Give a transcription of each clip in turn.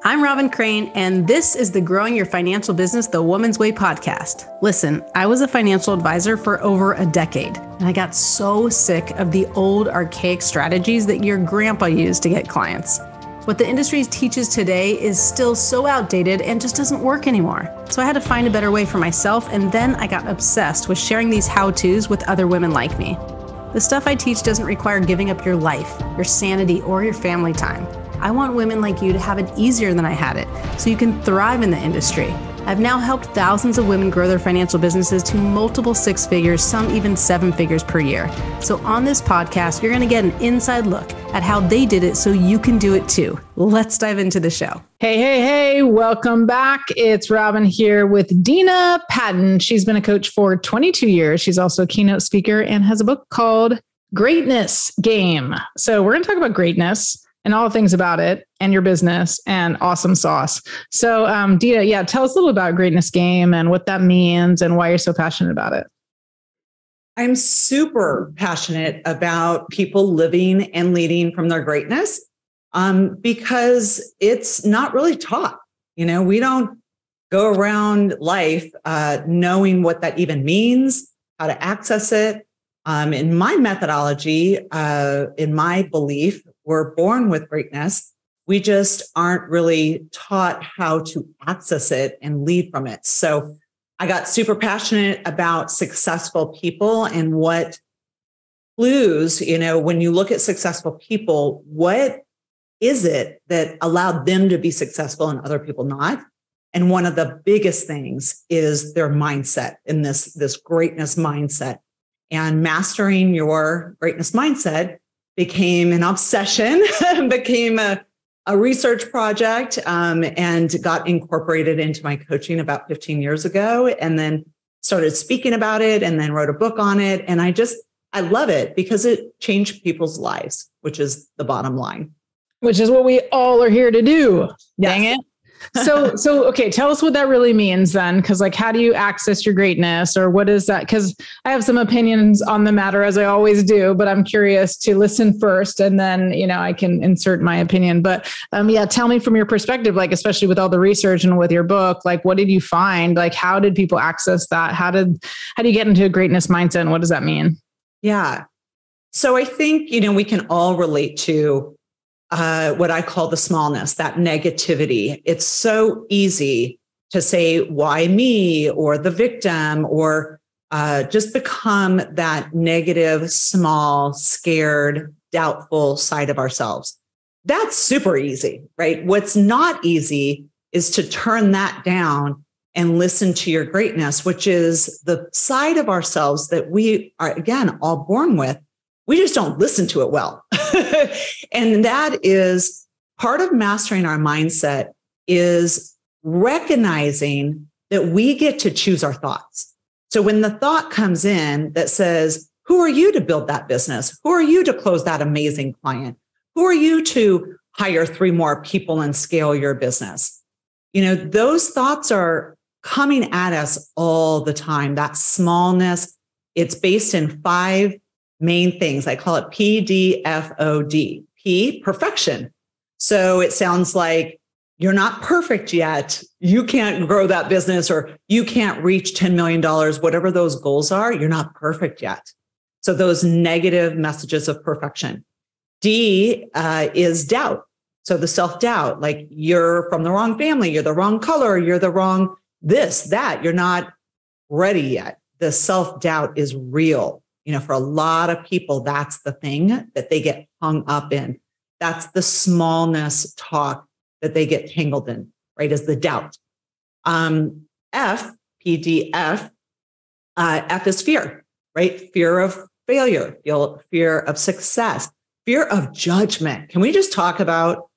I'm Robin Crane, and this is the Growing Your Financial Business the Woman's Way podcast. Listen, I was a financial advisor for over a decade, and I got so sick of the old archaic strategies that your grandpa used to get clients. What the industry teaches today is still so outdated and just doesn't work anymore. So I had to find a better way for myself, and then I got obsessed with sharing these how-tos with other women like me. The stuff I teach doesn't require giving up your life, your sanity, or your family time. I want women like you to have it easier than I had it, so you can thrive in the industry. I've now helped thousands of women grow their financial businesses to multiple six figures, some even seven figures per year. So on this podcast, you're going to get an inside look at how they did it so you can do it too. Let's dive into the show. Hey, welcome back. It's Robin here with Dena Patton. She's been a coach for 22 years. She's also a keynote speaker and has a book called Greatness Game. So we're going to talk about greatness and all the things about it and your business and awesome sauce. So Dena, tell us a little about Greatness Game and what that means and why you're so passionate about it. I'm super passionate about people living and leading from their greatness because it's not really taught. We don't go around life knowing what that even means, how to access it. In my methodology, in my belief, we're born with greatness. We just aren't really taught how to access it and lead from it. So I got super passionate about successful people and what clues, when you look at successful people, what is it that allowed them to be successful and other people not? And one of the biggest things is their mindset in this greatness mindset. And mastering your greatness mindset became an obsession, became a research project, and got incorporated into my coaching about 15 years ago, and then started speaking about it and then wrote a book on it. And I love it because it changed people's lives, which is the bottom line. Which is what we all are here to do. Yes. Dang it. So, okay, tell us what that really means then. Cause how do you access your greatness, or what is that? Cause I have some opinions on the matter, as I always do, but I'm curious to listen first and then, I can insert my opinion. But tell me from your perspective, especially with all the research and with your book, what did you find? How did people access that? How do you get into a greatness mindset, and what does that mean? Yeah. So I think, we can all relate to what I call the smallness, that negativity. It's so easy to say, why me, or the victim, or just become that negative, small, scared, doubtful side of ourselves. That's super easy, right? What's not easy is to turn that down and listen to your greatness, which is the side of ourselves that we are, again, all born with. We just don't listen to it well. And that is part of mastering our mindset, is recognizing that we get to choose our thoughts. So when the thought comes in that says, who are you to build that business? Who are you to close that amazing client? Who are you to hire 3 more people and scale your business? Those thoughts are coming at us all the time. That smallness, it's based in 5 main things. I call it PDFOD. P, perfection. So it sounds like you're not perfect yet. You can't grow that business, or you can't reach $10 million, whatever those goals are. You're not perfect yet. So those negative messages of perfection. D is doubt. So the self-doubt, you're from the wrong family, you're the wrong color, you're the wrong this, that, you're not ready yet. The self-doubt is real. For a lot of people, that's the thing that they get hung up in. That's the smallness talk that they get tangled in, right? Is the doubt. F, PDF, F is fear, right? Fear of failure, fear of success, fear of judgment. Can we just talk about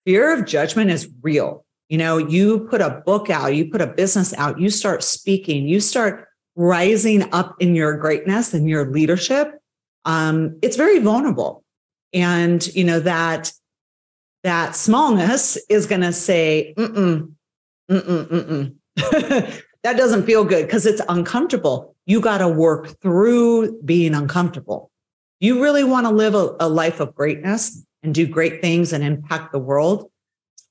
fear of judgment is real? You put a book out, you put a business out, you start speaking, you start rising up in your greatness and your leadership. It's very vulnerable. And, that smallness is going to say, that doesn't feel good because it's uncomfortable. You got to work through being uncomfortable. You really want to live a life of greatness and do great things and impact the world,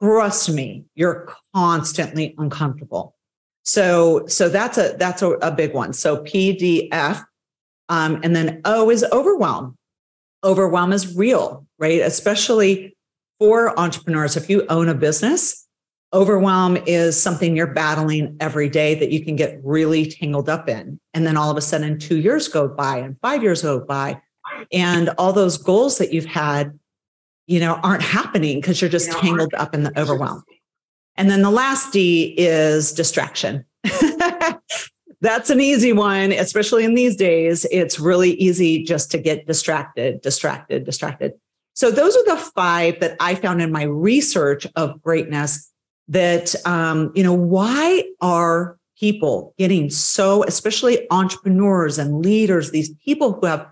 trust me, you're constantly uncomfortable. So that's a big one. So PDF, and then O is overwhelm. Overwhelm is real, right? Especially for entrepreneurs. If you own a business, overwhelm is something you're battling every day that you can get really tangled up in. And then all of a sudden 2 years go by and 5 years go by, and all those goals that you've had, aren't happening because you're just tangled up in the overwhelm. And then the last D is distraction. That's an easy one, especially in these days. It's really easy just to get distracted. So those are the 5 that I found in my research of greatness that, why are people getting so, especially entrepreneurs and leaders, these people who have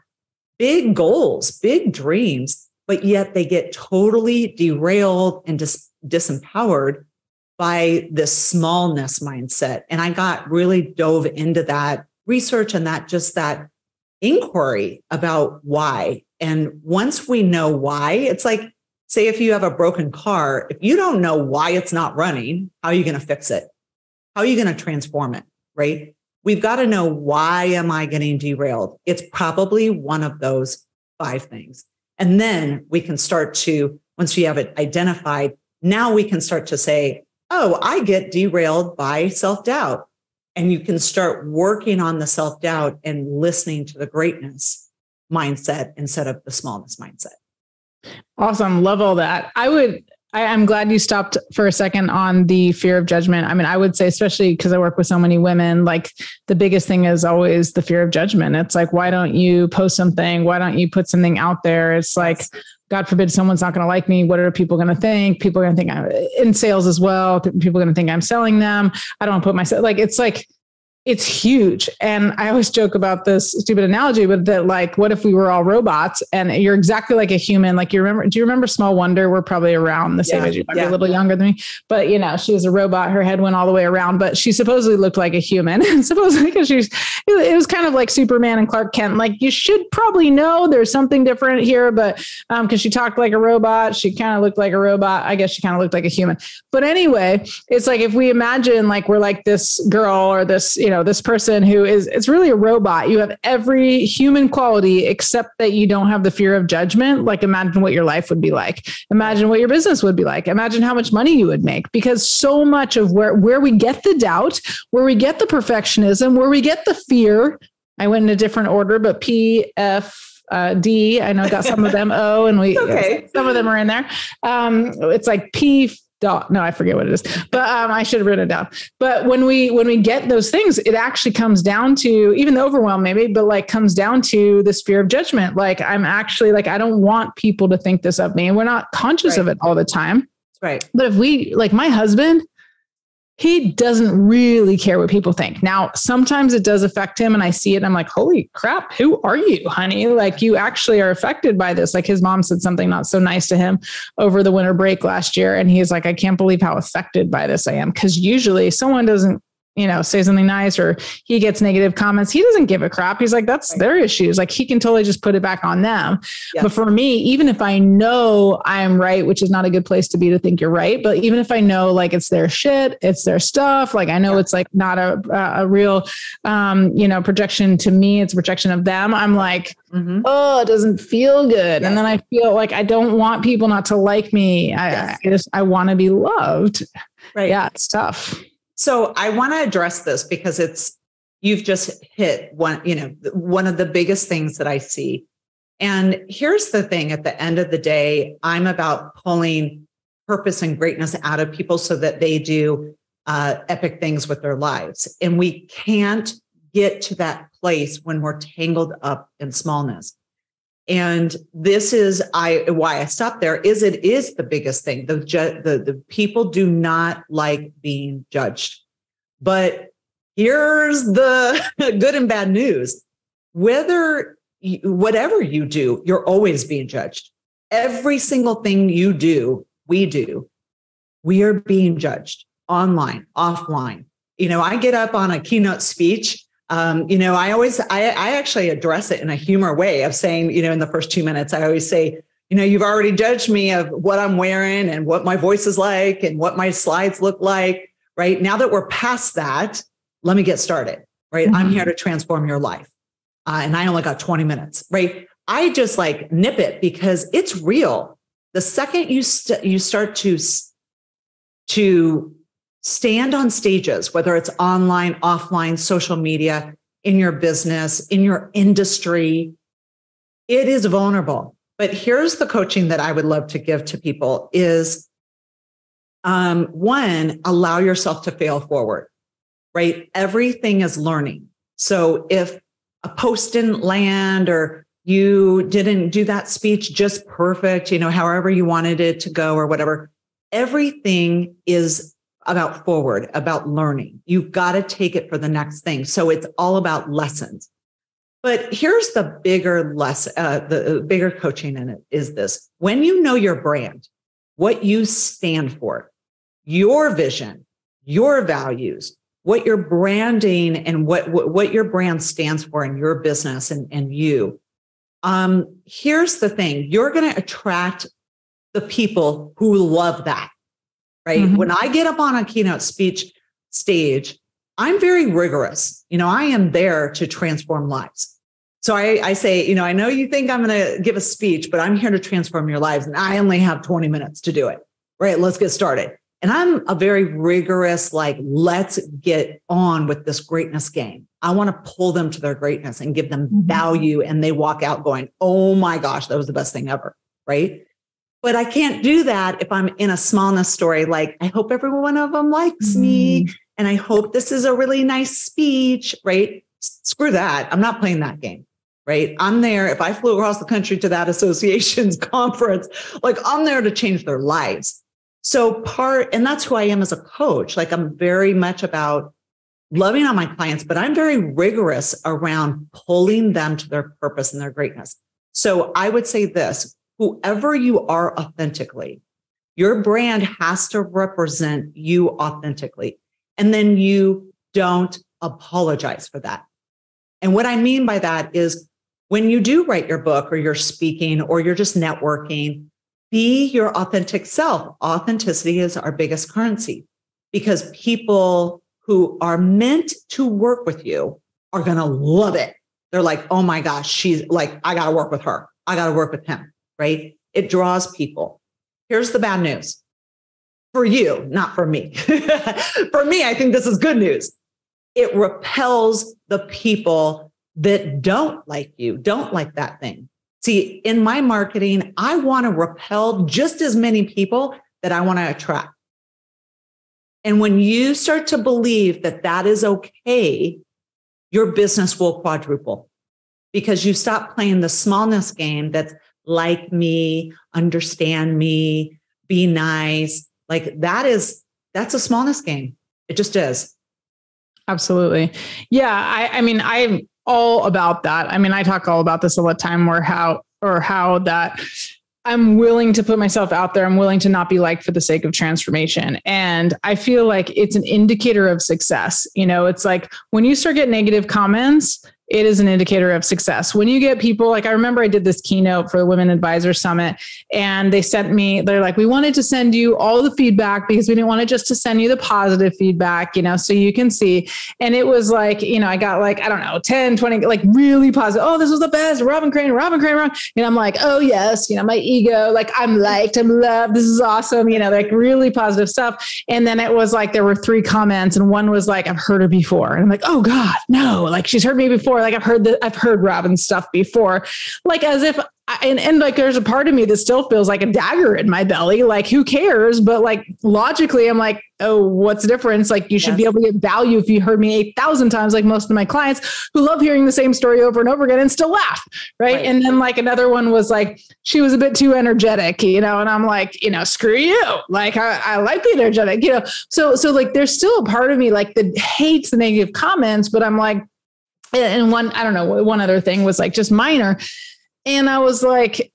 big goals, big dreams, but yet they get totally derailed and disempowered by this smallness mindset. And I really dove into that research and that inquiry about why. And once we know why, it's like, say, if you have a broken car, if you don't know why it's not running, how are you going to fix it? How are you going to transform it? Right? We've got to know, why am I getting derailed? It's probably one of those 5 things. And then we can start to, once we have it identified, now we can start to say, oh, I get derailed by self-doubt. And you can start working on the self-doubt and listening to the greatness mindset instead of the smallness mindset. Awesome. Love all that. I'm glad you stopped for a second on the fear of judgment. I mean, I would say, especially because I work with so many women, like the biggest thing is always the fear of judgment. It's like, why don't you post something? Why don't you put something out there? It's like, God forbid someone's not going to like me. What are people going to think? People are going to think I'm in sales as well. People are going to think I'm selling them. I don't want to put myself it's huge. And I always joke about this stupid analogy, but that, like, what if we were all robots and you're exactly like a human? Like, do you remember Small Wonder? We're probably around the same age. You might be a little younger than me, but she was a robot. Her head went all the way around, but she supposedly looked like a human. And supposedly because it was kind of like Superman and Clark Kent. Like, you should probably know there's something different here, but because she talked like a robot, she kind of looked like a robot. I guess she kind of looked like a human. But anyway, it's like, if we imagine like we're like this girl or this, this person who it's really a robot. You have every human quality except that you don't have the fear of judgment. Like, imagine what your life would be like. Imagine what your business would be like. Imagine how much money you would make, because so much of where we get the doubt, where we get the perfectionism, where we get the fear. I went in a different order, but P, F, D, I know I got some of them, O, and some of them are in there. It's like P, no, I forget what it is, but I should have written it down. But when we get those things, it actually comes down to, even the overwhelm maybe, but like comes down to this fear of judgment. Like, I'm actually like, I don't want people to think this of me. And we're not conscious of it all the time. Right. But if we, like my husband, he doesn't really care what people think. Now, sometimes it does affect him, and I see it and I'm like, holy crap, who are you, honey? Like, you actually are affected by this. Like, his mom said something not so nice to him over the winter break last year. And he's like, I can't believe how affected by this I am. Because usually someone doesn't, say something nice or he gets negative comments. He doesn't give a crap. He's like, that's their issues. Like, he can totally just put it back on them. Yeah. But for me, even if I know I'm right, which is not a good place to be to think you're right, but even if I know like it's their shit, it's their stuff, like I know it's like not a real, projection to me, it's a projection of them. I'm like, oh, it doesn't feel good. Yes. And then I feel like I don't want people not to like me. I want to be loved. Right. Yeah, it's tough. So I want to address this because you've just hit one of the biggest things that I see. And here's the thing, at the end of the day, I'm about pulling purpose and greatness out of people so that they do epic things with their lives. And we can't get to that place when we're tangled up in smallness. And this is why I stopped there. It is the biggest thing. The people do not like being judged. But here's the good and bad news: whatever you do, you're always being judged. Every single thing you do, we are being judged online, offline. I get up on a keynote speech. I actually address it in a humor way of saying, in the first 2 minutes, I always say, You've already judged me of what I'm wearing and what my voice is like and what my slides look like, right? Now that we're past that, let me get started, right? I'm here to transform your life. And I only got 20 minutes, right? I just like nip it because it's real. The second you start to stand on stages, whether it's online, offline, social media, in your business, in your industry, it is vulnerable. But here's the coaching that I would love to give to people is, one, allow yourself to fail forward, right? Everything is learning. So if a post didn't land or you didn't do that speech just perfect, however you wanted it to go or whatever, everything is about forward, about learning. You've got to take it for the next thing. So it's all about lessons. But here's the bigger lesson, the bigger coaching in it is this. When you know your brand, what you stand for, your vision, your values, what your branding and what your brand stands for in your business and you, here's the thing. You're going to attract the people who love that, right? When I get up on a keynote speech stage, I'm very rigorous. I am there to transform lives. So I say, I know you think I'm going to give a speech, but I'm here to transform your lives. And I only have 20 minutes to do it, right? Let's get started. And I'm a very rigorous, let's get on with this greatness game. I want to pull them to their greatness and give them value. And they walk out going, oh my gosh, that was the best thing ever, right? But I can't do that if I'm in a smallness story. I hope every one of them likes me. And I hope this is a really nice speech, right? Screw that. I'm not playing that game, right? I'm there. If I flew across the country to that association's conference, I'm there to change their lives. So and that's who I am as a coach. I'm very much about loving on my clients, but I'm very rigorous around pulling them to their purpose and their greatness. So I would say this, whoever you are authentically, your brand has to represent you authentically. And then you don't apologize for that. And what I mean by that is when you do write your book or you're speaking or you're just networking, be your authentic self. Authenticity is our biggest currency because people who are meant to work with you are going to love it. They're like, oh my gosh, she's I got to work with her. I got to work with him, right? It draws people. Here's the bad news for you, not for me. For me, I think this is good news. It repels the people that don't like you, don't like that thing. See, in my marketing, I want to repel just as many people that I want to attract. And when you start to believe that that is okay, your business will quadruple because you stop playing the smallness game that's like me, understand me, be nice. That's a smallness game. It just is. Absolutely. Yeah. I mean, I'm all about that. I mean, I talk all about this all the time how that I'm willing to put myself out there. I'm willing to not be liked for the sake of transformation. And I feel like it's an indicator of success. It's like when you start getting negative comments, it is an indicator of success. When you get people, I remember I did this keynote for the Women Advisor Summit and they're like, we wanted to send you all the feedback because we didn't want it just to send you the positive feedback, so you can see. And it was I got 10, 20, really positive. Oh, this was the best. Robin Crane. And I'm like, oh yes, my ego, I'm liked, I'm loved. This is awesome. Really positive stuff. And then it was there were 3 comments and one was I've heard her before. And I'm like, oh God, no, she's heard me before. I've heard Robin's stuff before, as if, and there's a part of me that still feels like a dagger in my belly. Who cares? But logically, I'm like, oh, what's the difference? You should be able to get value if you heard me 8,000 times, most of my clients who love hearing the same story over and over again and still laugh. Right. And then another one was she was a bit too energetic, and I'm like, screw you. I like the energetic, so there's still a part of me that hates the negative comments, but I'm like, and one other thing was just minor. And I was like,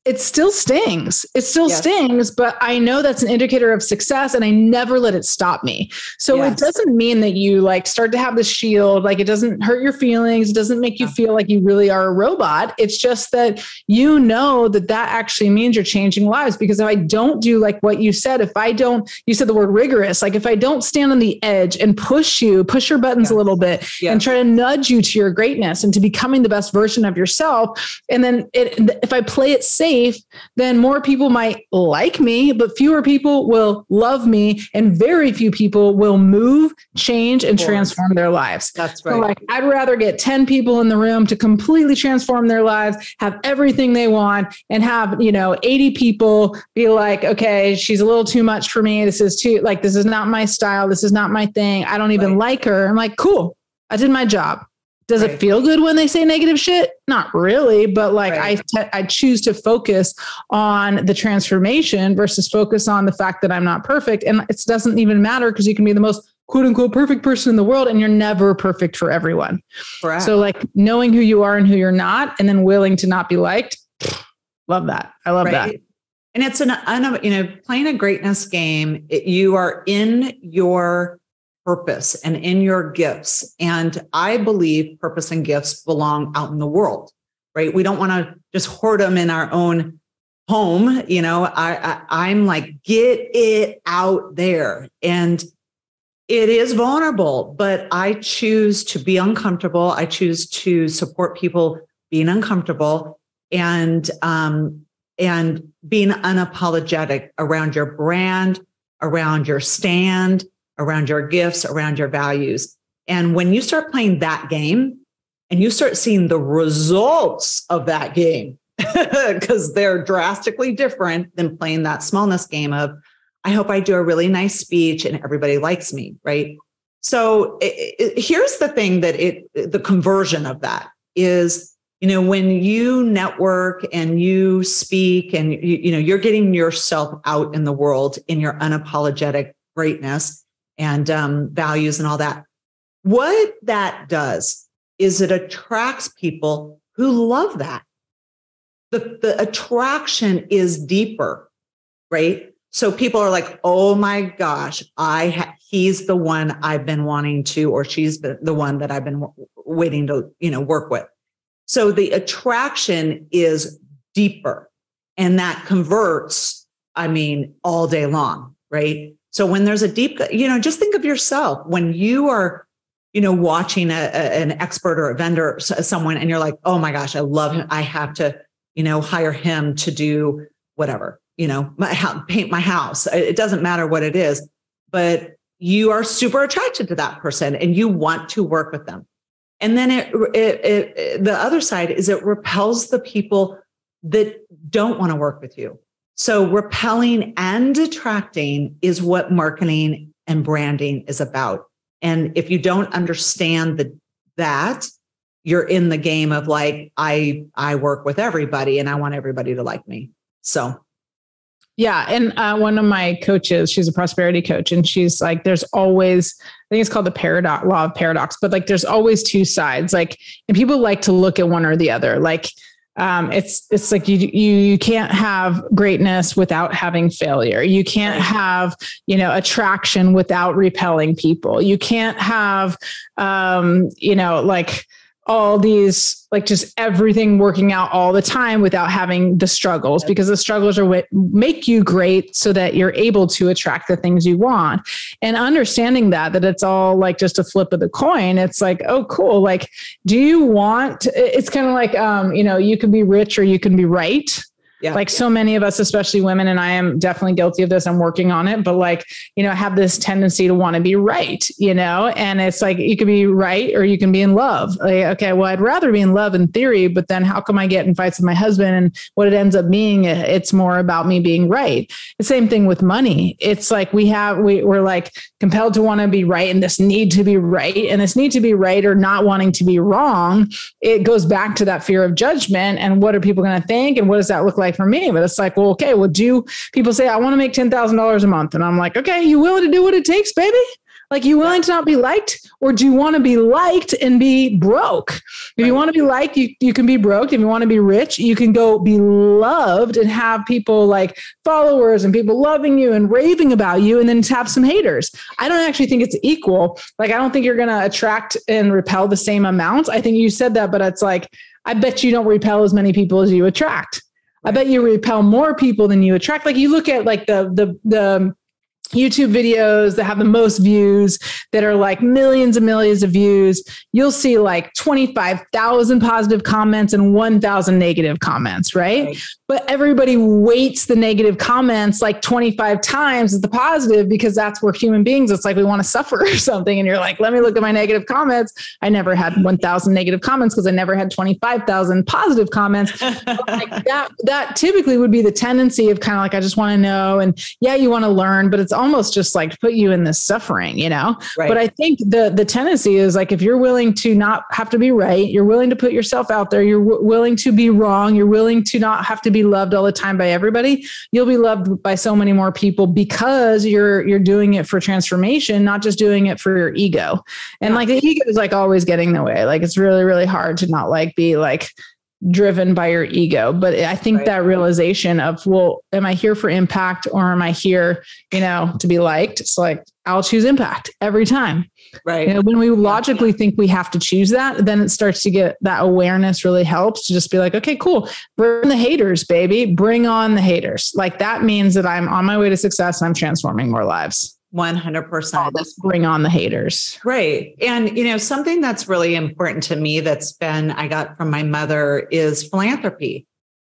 it still stings. It still Yes. stings, but I know that's an indicator of success and I never let it stop me. So Yes. it doesn't mean that you like start to have the shield, like it doesn't hurt your feelings. It doesn't make you feel like you really are a robot. It's just that you know that that actually means you're changing lives. Because if I don't do like what you said, you said the word rigorous, like if I don't stand on the edge and push your buttons a little bit and try to nudge you to your greatness and to becoming the best version of yourself. And then if I play it safe, then more people might like me, but fewer people will love me and very few people will move, change, and transform their lives. That's right. So like, I'd rather get 10 people in the room to completely transform their lives, have everything they want, and have, 80 people be like, okay, she's a little too much for me. This is not my style. This is not my thing. I don't even like her. I'm like, cool. I did my job. Does it feel good when they say negative shit? Not really, but like I choose to focus on the transformation versus focus on the fact that I'm not perfect. And it doesn't even matter because you can be the most quote unquote perfect person in the world and you're never perfect for everyone. Correct. So like knowing who you are and who you're not, and then willing to not be liked. Love that. I love that. And it's playing a greatness game. You are in your purpose and in your gifts. And I believe purpose and gifts belong out in the world, right? We don't want to just hoard them in our own home. I'm like, get it out there. And it is vulnerable, but I choose to be uncomfortable. I choose to support people being uncomfortable and being unapologetic around your brand, around your stand, around your gifts, around your values. And when you start playing that game and you start seeing the results of that game, because they're drastically different than playing that smallness game of, I hope I do a really nice speech and everybody likes me, right? So here's the thing the conversion of that is, when you network and you speak and you're getting yourself out in the world in your unapologetic greatness and values and all that. What that does is it attracts people who love that. The attraction is deeper, right? So people are like, oh my gosh, he's the one I've been wanting to, or she's the one that I've been waiting to, work with. So the attraction is deeper and that converts, all day long, right? So when there's a deep, just think of yourself when you are, watching an expert or a vendor, someone, and you're like, oh my gosh, I love him. I have to, hire him to do whatever, paint my house. It doesn't matter what it is, but you are super attracted to that person and you want to work with them. And then the other side is it repels the people that don't want to work with you. So repelling and attracting is what marketing and branding is about. And if you don't understand that, you're in the game of like, I work with everybody and I want everybody to like me. So. Yeah. And one of my coaches, she's a prosperity coach, and she's like, there's always, I think it's called the law of paradox, but like, there's always two sides. Like, and people like to look at one or the other. Like, it's like you can't have greatness without having failure. You can't have, attraction without repelling people. You can't have, like all these, like just everything working out all the time without having the struggles, because the struggles are what make you great so that you're able to attract the things you want. And understanding that it's all like just a flip of the coin. It's like, oh, cool. Like, do you want, it's kind of like, you can be rich or you can be right. Yeah. Like so many of us, especially women, and I am definitely guilty of this. I'm working on it, but like, have this tendency to want to be right, and it's like, you can be right or you can be in love. Like, okay, well, I'd rather be in love in theory, but then how come I get in fights with my husband? And what it ends up being, it's more about me being right. The same thing with money. It's like, we're like compelled to want to be right, and this need to be right, and this need to be right or not wanting to be wrong. It goes back to that fear of judgment. And what are people going to think? And what does that look like for me? But it's like, well, okay, well, do people say, I want to make $10,000 a month? And I'm like, okay, you willing to do what it takes, baby? Like, you willing to not be liked, or do you want to be liked and be broke? If you want to be liked, you can be broke. If you want to be rich, you can go be loved and have people like followers and people loving you and raving about you, and then have some haters. I don't actually think it's equal. Like, I don't think you're going to attract and repel the same amount. I think you said that, but it's like, I bet you don't repel as many people as you attract. I bet you repel more people than you attract. Like, you look at like the YouTube videos that have the most views, that are like millions and millions of views, you'll see like 25,000 positive comments and 1,000 negative comments, right? But everybody weights the negative comments like 25 times as the positive, because that's where human beings, it's like we want to suffer or something. And you're like, let me look at my negative comments. I never had 1,000 negative comments because I never had 25,000 positive comments. Like that typically would be the tendency of kind of like, I just want to know. And yeah, you want to learn, but it's almost just like to put you in this suffering, you know? Right. But I think the tendency is like, if you're willing to not have to be right, you're willing to put yourself out there, you're willing to be wrong, you're willing to not have to be loved all the time by everybody, you'll be loved by so many more people, because you're doing it for transformation, not just doing it for your ego. And like the ego is like always getting in the way. Like, it's really, really hard to not like be like driven by your ego. But I think that realization of, well, am I here for impact, or am I here, to be liked? It's like, I'll choose impact every time. Right. When we logically think we have to choose that, then it starts to get that awareness really helps to just be like, okay, cool. Bring the haters, baby. Bring on the haters. Like, that means that I'm on my way to success. And I'm transforming more lives. 100%. Let's bring on the haters. Right. And, something that's really important to me I got from my mother is philanthropy.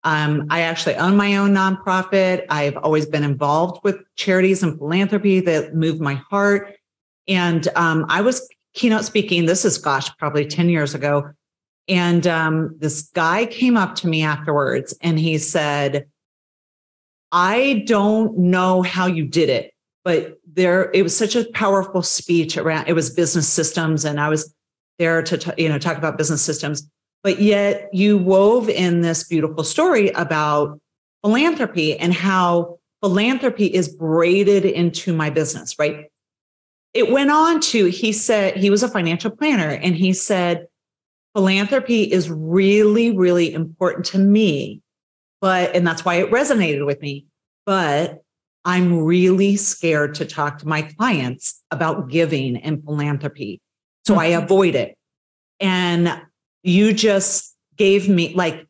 I actually own my own nonprofit. I've always been involved with charities and philanthropy that moved my heart. And I was keynote speaking. This is, probably 10 years ago. And this guy came up to me afterwards and he said, I don't know how you did it, but it was such a powerful speech around, it was business systems. And I was there to, talk about business systems, but yet you wove in this beautiful story about philanthropy and how philanthropy is braided into my business, right? It went on to, he said, he was a financial planner, and he said, philanthropy is really, really important to me, and that's why it resonated with me, but I'm really scared to talk to my clients about giving and philanthropy. So I avoid it. And you just gave me, I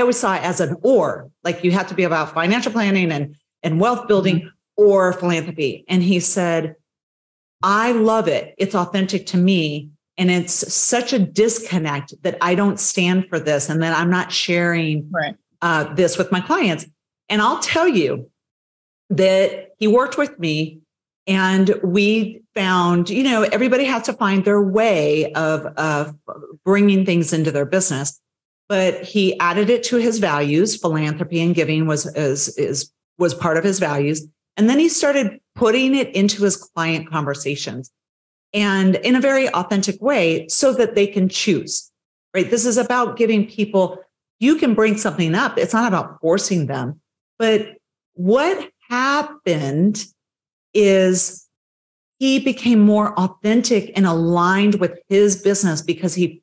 always saw it as an or, like you have to be about financial planning and wealth building or philanthropy. And he said, I love it. It's authentic to me. And it's such a disconnect that I don't stand for this. And that I'm not sharing this with my clients. And I'll tell you that he worked with me and we found, everybody has to find their way of bringing things into their business, but he added it to his values. Philanthropy and giving was part of his values. And then he started putting it into his client conversations and in a very authentic way so that they can choose, right? This is about giving people, you can bring something up. It's not about forcing them. But what happened is he became more authentic and aligned with his business because he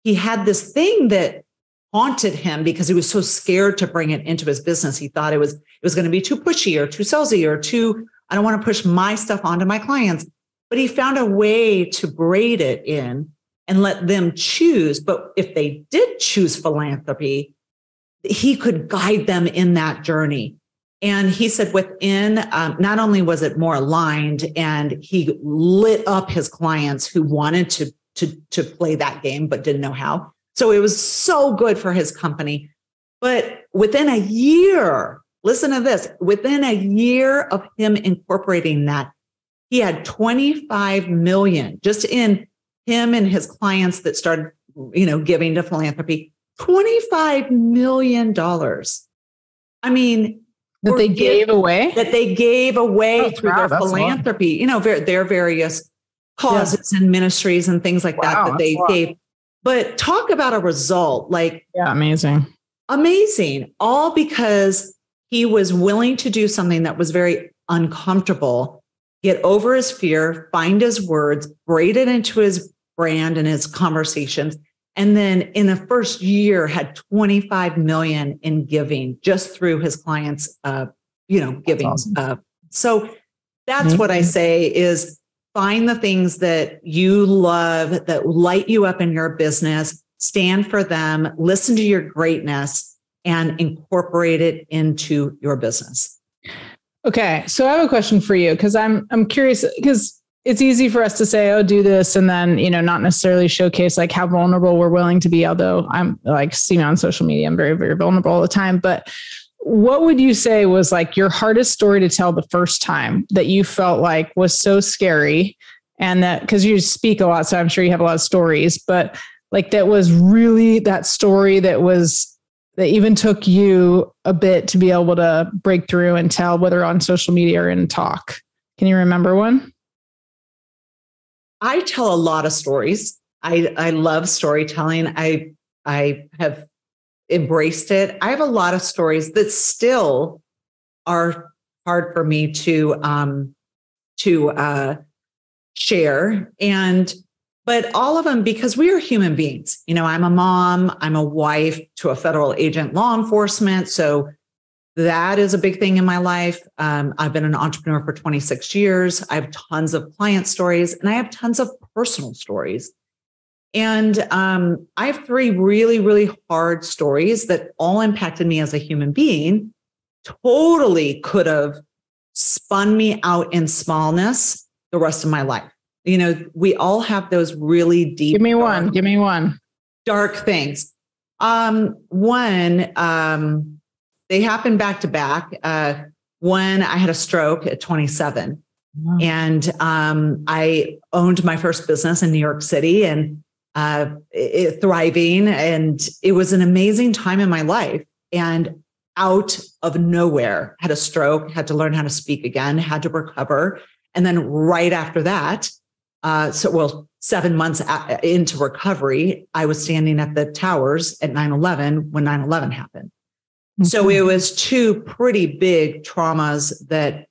had this thing that haunted him because he was so scared to bring it into his business. He thought it was going to be too pushy or too salesy or I don't want to push my stuff onto my clients. But he found a way to braid it in and let them choose. But if they did choose philanthropy, he could guide them in that journey. And he said within, not only was it more aligned, and he lit up his clients who wanted to play that game, but didn't know how. So it was so good for his company. But within a year, listen to this, within a year of him incorporating that, he had 25 million just in him and his clients that started, giving to philanthropy, $25 million. I mean, that they gave away through their philanthropy, their various causes and ministries and things like that they gave. But talk about a result, amazing, all because he was willing to do something that was very uncomfortable get over his fear, find his words, braid it into his brand and his conversations. And then in the first year had 25 million in giving just through his clients, giving. That's awesome. So that's what I say is find the things that you love, that light you up in your business, stand for them, listen to your greatness, and incorporate it into your business. Okay. So I have a question for you, because I'm curious, because it's easy for us to say, oh, do this, and then, not necessarily showcase like how vulnerable we're willing to be. Although I'm like, on social media, I'm very, very vulnerable all the time. But what would you say was like your hardest story to tell the first time that you felt like was so scary? And that, because you speak a lot, so I'm sure you have a lot of stories, but like that was really that story that even took you a bit to be able to break through and tell, whether on social media or in talk. Can you remember one? I tell a lot of stories. I love storytelling. I have embraced it. I have a lot of stories that still are hard for me to share. But all of them, because we are human beings. I'm a mom, I'm a wife to a federal agent, law enforcement. So that is a big thing in my life. I've been an entrepreneur for 26 years. I have tons of client stories and I have tons of personal stories. And I have 3 really, really hard stories that all impacted me as a human being, totally could have spun me out in smallness the rest of my life. We all have those really deep. Give me one. Dark things. One, they happened back to back. One, I had a stroke at 27. Wow. And I owned my first business in New York City and thriving. And it was an amazing time in my life. And out of nowhere, had a stroke, had to learn how to speak again, had to recover. And then right after that, 7 months into recovery, I was standing at the towers at 9/11 when 9/11 happened. Mm-hmm. So it was 2 pretty big traumas that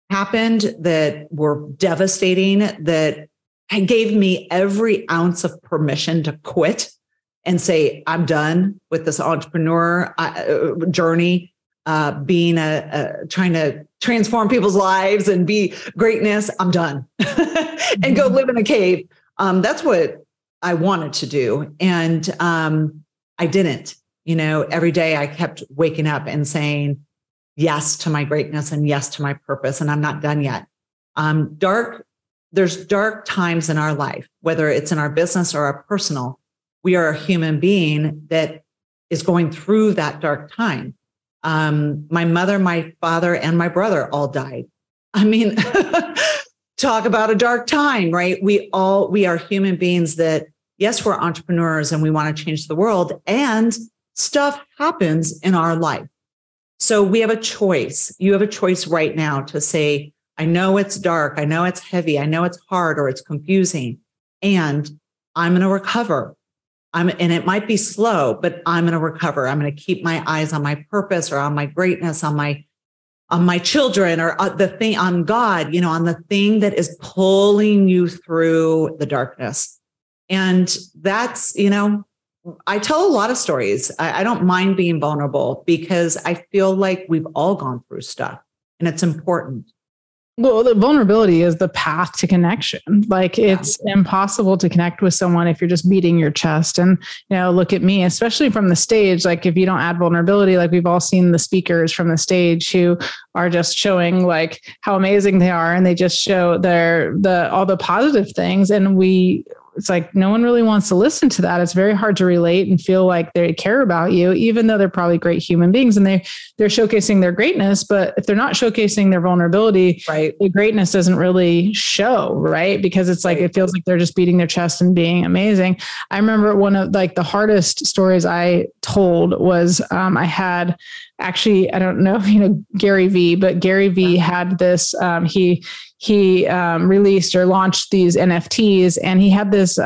happened that were devastating, that gave me every ounce of permission to quit and say, I'm done with this entrepreneur journey, being trying to transform people's lives and be greatness. I'm done and go live in a cave. That's what I wanted to do. And I didn't. Every day I kept waking up and saying yes to my greatness and yes to my purpose. And I'm not done yet. There's dark times in our life, whether it's in our business or our personal. We are a human being that is going through that dark time. My mother, my father, and my brother all died. I mean, talk about a dark time, right? We are human beings that, yes, we're entrepreneurs and we want to change the world, and stuff happens in our life. So we have a choice. You have a choice right now to say, I know it's dark. I know it's heavy. I know it's hard or it's confusing, and I'm going to recover. And it might be slow, but I'm going to recover. I'm going to keep my eyes on my purpose or on my greatness, on my children, or the thing, on God, on the thing that is pulling you through the darkness. And that's, I tell a lot of stories. I don't mind being vulnerable because I feel like we've all gone through stuff and it's important. Well, the vulnerability is the path to connection. Like it's impossible to connect with someone if you're just beating your chest. And, look at me, especially from the stage. Like if you don't add vulnerability, like we've all seen the speakers from the stage who are just showing like how amazing they are. And they just show all the positive things. And it's like, no one really wants to listen to that. It's very hard to relate and feel like they care about you, even though they're probably great human beings and they're showcasing their greatness. But if they're not showcasing their vulnerability, right, the greatness doesn't really show, right? Because it's like, it feels like they're just beating their chest and being amazing. I remember one of like the hardest stories I told was I had actually, I don't know if you know Gary Vee, but Gary Vee had this, he released or launched these NFTs, and he had this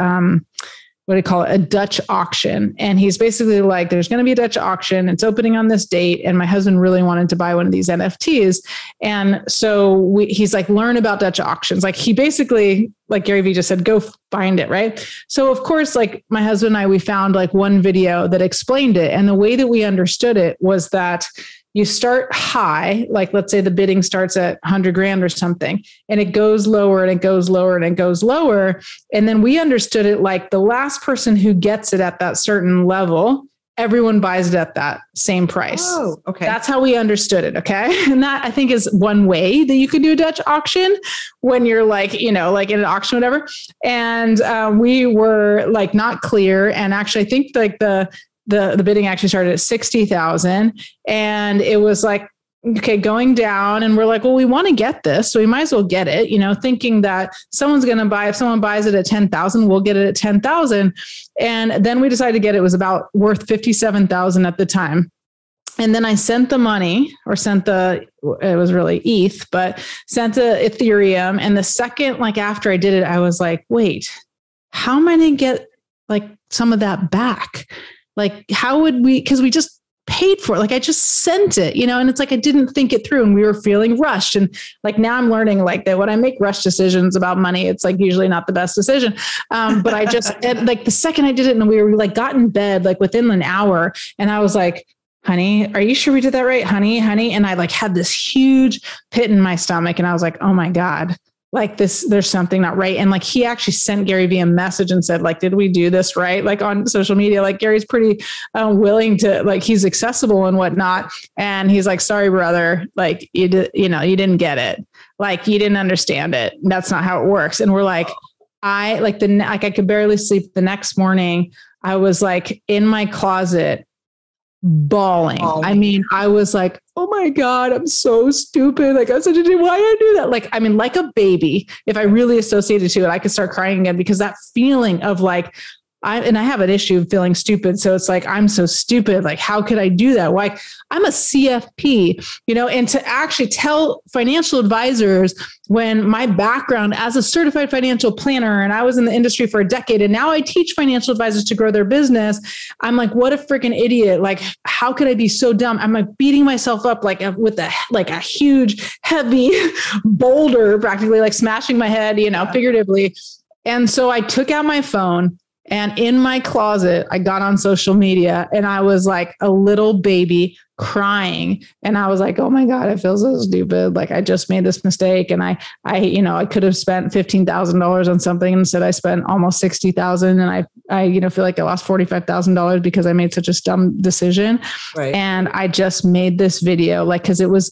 what do you call it? A Dutch auction. And he's basically like, there's going to be a Dutch auction. It's opening on this date. And my husband really wanted to buy one of these NFTs. And so he's like, learn about Dutch auctions. Like he basically, like Gary Vee just said, go find it. Right. So of course, like my husband and I, we found like one video that explained it. And the way that we understood it was that you start high, like let's say the bidding starts at 100 grand or something, and it goes lower and it goes lower and it goes lower. And then we understood it like the last person who gets it at that certain level, everyone buys it at that same price. Oh, okay. That's how we understood it. Okay. And that I think is one way that you could do a Dutch auction when you're like, you know, like in an auction, whatever. And we were like not clear. And actually, I think like the bidding actually started at 60,000, and it was like, okay, going down, and we're like, well, we want to get this, so we might as well get it, you know, thinking that someone's going to buy, if someone buys it at 10,000, we'll get it at 10,000. And then we decided to get it was about worth 57,000 at the time. And then I sent the money, or it was really ETH, but sent the Ethereum. And the second, like after I did it, I was like, wait, how am I going to get like some of that back? Like, how would we, because we just paid for it. Like I just sent it, you know, and it's like, I didn't think it through and we were feeling rushed. And like, now I'm learning like that when I make rush decisions about money, it's like usually not the best decision. But I just, like the second I did it and we were like, got in bed, like within an hour. And I was like, honey, are you sure we did that right? Honey. And I like had this huge pit in my stomach and I was like, oh my God. Like this, there's something not right. And like, he actually sent Gary Vee a message and said, like, did we do this right? Like on social media, like Gary's pretty willing to, like, he's accessible and whatnot. And he's like, sorry, brother, like you didn't get it. Like you didn't understand it. That's not how it works. And we're like, I could barely sleep the next morning. I was like in my closet bawling. I mean, I was like, oh my God, I'm so stupid. Like I'm such a dude. Why did I do that? Like, I mean, like a baby, if I really associated to it, I could start crying again because that feeling of like, I have an issue of feeling stupid. So it's like, I'm so stupid. Like, how could I do that? Why? I'm a CFP, you know, and to actually tell financial advisors when my background as a certified financial planner, and I was in the industry for a decade, and now I teach financial advisors to grow their business. I'm like, what a freaking idiot. Like, how could I be so dumb? I'm like beating myself up like with a huge, heavy boulder, practically like smashing my head, you know, figuratively. And so I took out my phone. And in my closet, I got on social media and I was like a little baby crying. And I was like, oh my God, I feel so stupid. Like I just made this mistake. And I could have spent $15,000 on something. Instead, I spent almost $60,000. And I feel like I lost $45,000 because I made such a dumb decision. Right. And I just made this video, like, because it was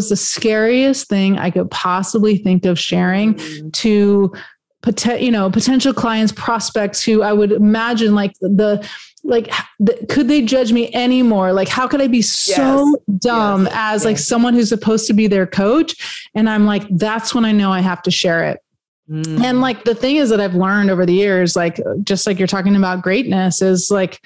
the scariest thing I could possibly think of sharing to potential clients, prospects who I would imagine could they judge me anymore? Like, how could I be so dumb as like someone who's supposed to be their coach? And I'm like, that's when I know I have to share it. And like, the thing is that I've learned over the years, like, just like you're talking about greatness, is like,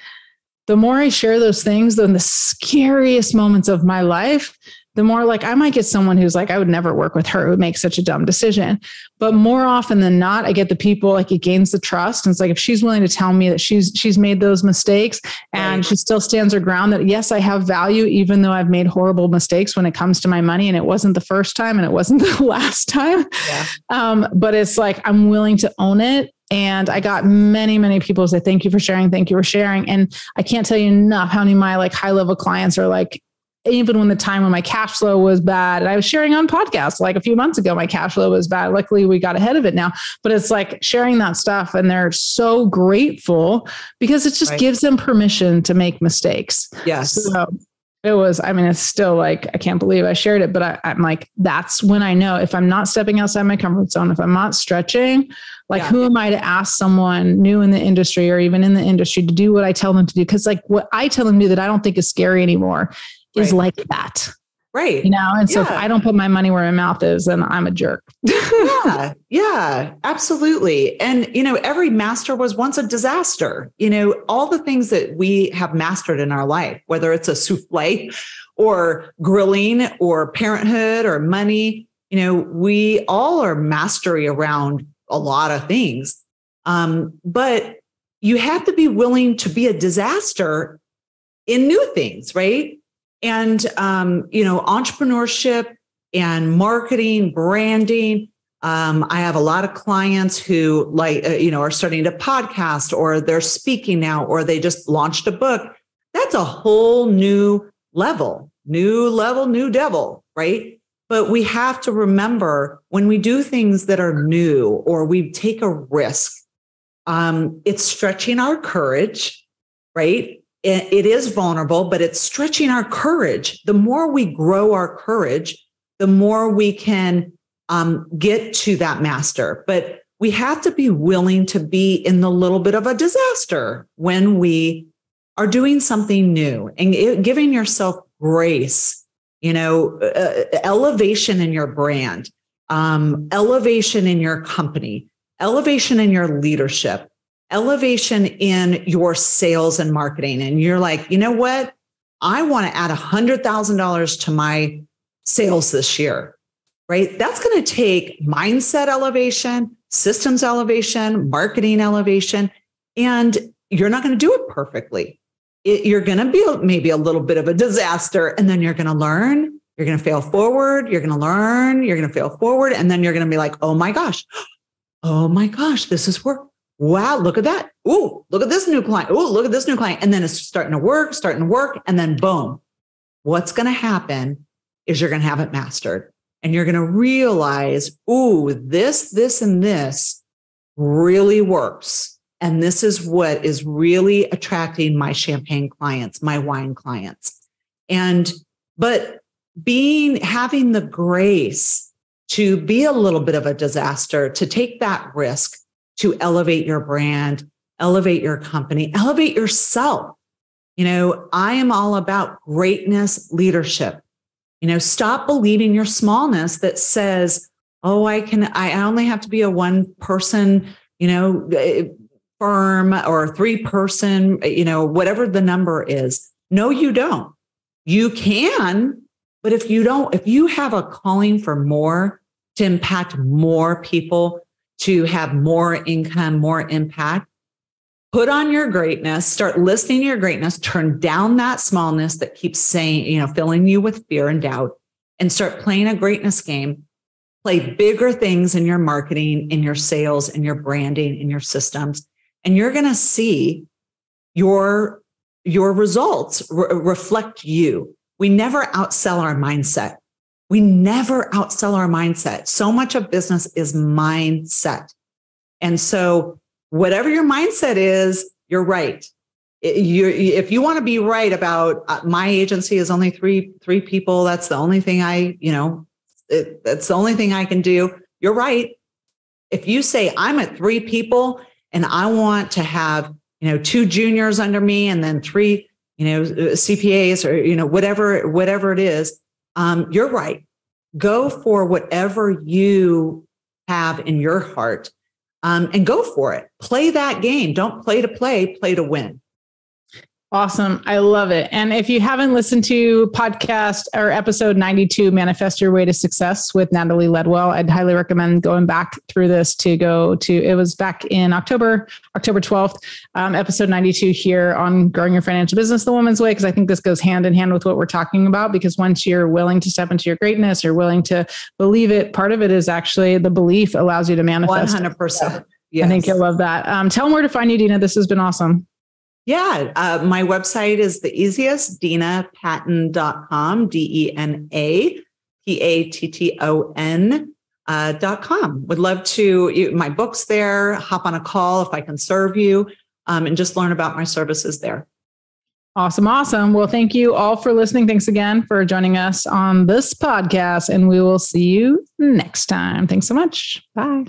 the more I share those things, then the scariest moments of my life, the more like I might get someone who's like, I would never work with her, who would make such a dumb decision. But more often than not, I get the people, like it gains the trust. And it's like, if she's willing to tell me that she's made those mistakes and she still stands her ground, that yes, I have value, even though I've made horrible mistakes when it comes to my money. And it wasn't the first time and it wasn't the last time. Yeah. But it's like, I'm willing to own it. And I got many, many people say, thank you for sharing. Thank you for sharing. And I can't tell you enough how many of my like high level clients are like, even when the time when my cash flow was bad, and I was sharing on podcasts like a few months ago, my cash flow was bad. Luckily, we got ahead of it now, but it's like sharing that stuff. And they're so grateful because it just gives them permission to make mistakes. Yes. So it's still like, I can't believe I shared it, but I'm like, that's when I know if I'm not stepping outside my comfort zone, if I'm not stretching, like who am I to ask someone new in the industry or even in the industry to do what I tell them to do? Cause like what I tell them to do that I don't think is scary anymore is like that. Right. You know, and so if I don't put my money where my mouth is, then I'm a jerk. Yeah, absolutely. And, every master was once a disaster. All the things that we have mastered in our life, whether it's a souffle or grilling or parenthood or money, we all are mastery around a lot of things. But you have to be willing to be a disaster in new things, right? And, entrepreneurship and marketing, branding. I have a lot of clients who are starting to podcast, or they're speaking now, or they just launched a book. That's a whole new level, new devil, right? But we have to remember, when we do things that are new or we take a risk, it's stretching our courage, right? It is vulnerable, but it's stretching our courage. The more we grow our courage, the more we can get to that master. But we have to be willing to be in the little bit of a disaster when we are doing something new, and giving yourself grace, elevation in your brand, elevation in your company, elevation in your leadership, elevation in your sales and marketing. And you're like, you know what? I want to add $100,000 to my sales this year, right? That's going to take mindset elevation, systems elevation, marketing elevation, and you're not going to do it perfectly. You're going to be maybe a little bit of a disaster, and then you're going to learn, you're going to fail forward, you're going to learn, you're going to fail forward. And then you're going to be like, oh my gosh, this is work. Wow, look at that. Ooh, look at this new client. Ooh, look at this new client. And then it's starting to work. And then boom, what's going to happen is you're going to have it mastered, and you're going to realize, ooh, this, and this really works. And this is what is really attracting my champagne clients, my wine clients. But having the grace to be a little bit of a disaster, to take that risk, to elevate your brand, elevate your company, elevate yourself. I am all about greatness leadership. Stop believing your smallness that says, oh, I only have to be a one person, firm, or 3-person, whatever the number is. No, you don't. You can, but if you have a calling for more, to impact more people, to have more income, more impact, put on your greatness, start listening to your greatness, turn down that smallness that keeps saying, filling you with fear and doubt, and start playing a greatness game. Play bigger things in your marketing, in your sales, in your branding, in your systems. And you're going to see your results reflect you. We never outsell our mindset. So much of business is mindset. And so whatever your mindset is, you're right. If you want to be right about my agency is only three people, that's the only thing that's the only thing I can do. You're right. If you say I'm at 3 people and I want to have, 2 juniors under me and then 3, CPAs, or, whatever it is, you're right. Go for whatever you have in your heart, and go for it. Play that game. Don't play to play to win. Awesome. I love it. And if you haven't listened to podcast or episode 92, Manifest Your Way to Success with Natalie Ledwell, I'd highly recommend going back through this it was back in October 12th, episode 92 here on growing your financial business the woman's way. Cause I think this goes hand in hand with what we're talking about, because once you're willing to step into your greatness, you're willing to believe it. Part of it is actually the belief allows you to manifest. 100%. Yes. I think you'll love that. Tell them where to find you, Dena. This has been awesome. Yeah. My website is the easiest, denapatton.com, DenaPatton.com. Would love to, my book's there, hop on a call if I can serve you, and just learn about my services there. Awesome. Well, thank you all for listening. Thanks again for joining us on this podcast, and we will see you next time. Thanks so much. Bye.